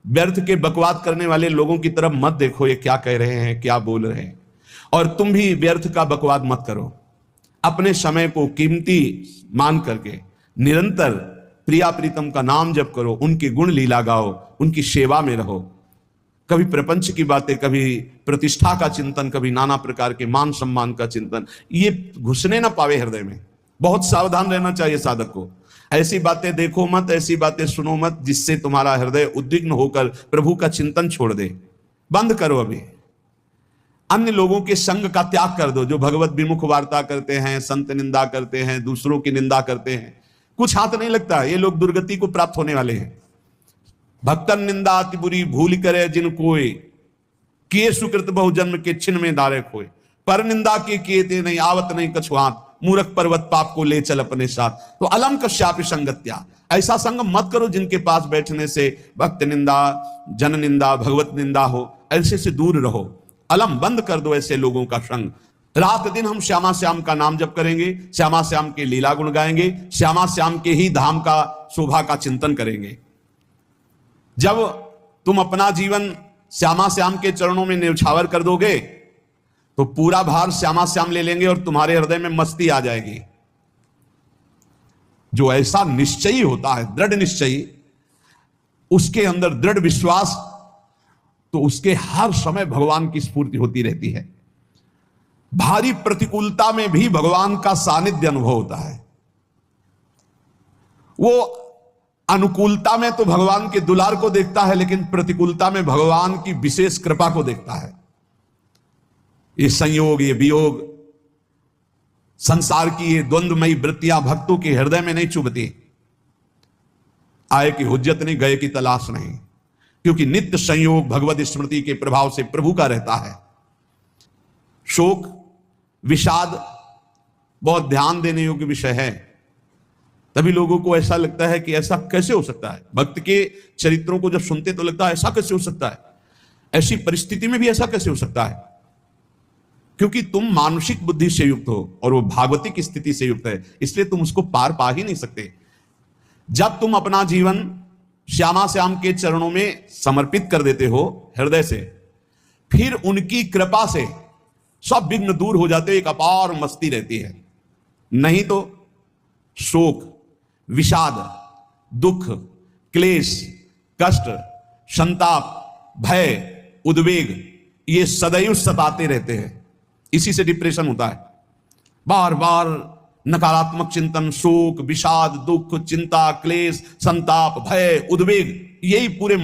व्यर्थ के बकवाद करने वाले लोगों की तरफ मत देखो, ये क्या कह रहे हैं, क्या बोल रहे हैं, और तुम भी व्यर्थ का बकवाद मत करो। अपने समय को कीमती मान करके निरंतर प्रिया प्रीतम का नाम जप करो, उनकी गुण लीला गाओ, उनकी सेवा में रहो। कभी प्रपंच की बातें, कभी प्रतिष्ठा का चिंतन, कभी नाना प्रकार के मान सम्मान का चिंतन, ये घुसने ना पावे हृदय में। बहुत सावधान रहना चाहिए साधक को। ऐसी बातें देखो मत, ऐसी बातें सुनो मत जिससे तुम्हारा हृदय उद्विग्न होकर प्रभु का चिंतन छोड़ दे। बंद करो अभी। अन्य लोगों के संग का त्याग कर दो, जो भगवत विमुख वार्ता करते हैं, संत निंदा करते हैं, दूसरों की निंदा करते हैं। कुछ हाथ नहीं लगता, ये लोग दुर्गति को प्राप्त होने वाले हैं। भक्तन निंदा अति बुरी भूल करे जिन कोई, किए सुकृत बहु जन्म के छिन्न में दारे खोए। पर निंदा के किए ते नहीं आवत नहीं कछुआत, मूर्ख पर्वत पाप को ले चल अपने साथ। तो अलम कश्यापि संगत्या, ऐसा संग मत करो जिनके पास बैठने से भक्त निंदा, जन निंदा, भगवत निंदा हो। ऐसे से दूर रहो, अलम बंद कर दो ऐसे लोगों का संग। रात दिन हम श्यामा श्याम का नाम जप करेंगे, श्यामा श्याम के लीला गुण गाएंगे, श्यामा श्याम के ही धाम का शोभा का चिंतन करेंगे। जब तुम अपना जीवन श्यामा श्याम के चरणों में न्यौछावर कर दोगे तो पूरा भार श्यामा श्याम ले लेंगे और तुम्हारे हृदय में मस्ती आ जाएगी। जो ऐसा निश्चयी होता है, दृढ़ निश्चयी, उसके अंदर दृढ़ विश्वास, तो उसके हर समय भगवान की स्फूर्ति होती रहती है। भारी प्रतिकूलता में भी भगवान का सानिध्य अनुभव होता है। वो अनुकूलता में तो भगवान के दुलार को देखता है, लेकिन प्रतिकूलता में भगवान की विशेष कृपा को देखता है। ये संयोग, ये वियोग, संसार की ये द्वंद्वमयी वृत्तियां भक्तों के हृदय में नहीं चुभती। आए की हुज्जत नहीं, गए की तलाश नहीं, क्योंकि नित्य संयोग भगवत स्मृति के प्रभाव से प्रभु का रहता है। शोक, विषाद बहुत ध्यान देने योग्य विषय है। तभी लोगों को ऐसा लगता है कि ऐसा कैसे हो सकता है। भक्त के चरित्रों को जब सुनते तो लगता है ऐसा कैसे हो सकता है, ऐसी परिस्थिति में भी ऐसा कैसे हो सकता है। क्योंकि तुम मानसिक बुद्धि से युक्त हो और वो भागवतिक स्थिति से युक्त है, इसलिए तुम उसको पार पा ही नहीं सकते। जब तुम अपना जीवन श्यामा श्याम के चरणों में समर्पित कर देते हो हृदय से, फिर उनकी कृपा से सब विघ्न दूर हो जाते, एक अपार मस्ती रहती है। नहीं तो शोक, विषाद, दुख, क्लेश, कष्ट, संताप, भय, उद्वेग, ये सदैव सताते रहते हैं। इसी से डिप्रेशन होता है। बार बार नकारात्मक चिंतन, शोक, विषाद, दुख, चिंता, क्लेश, संताप, भय, उद्वेग, यही पूरे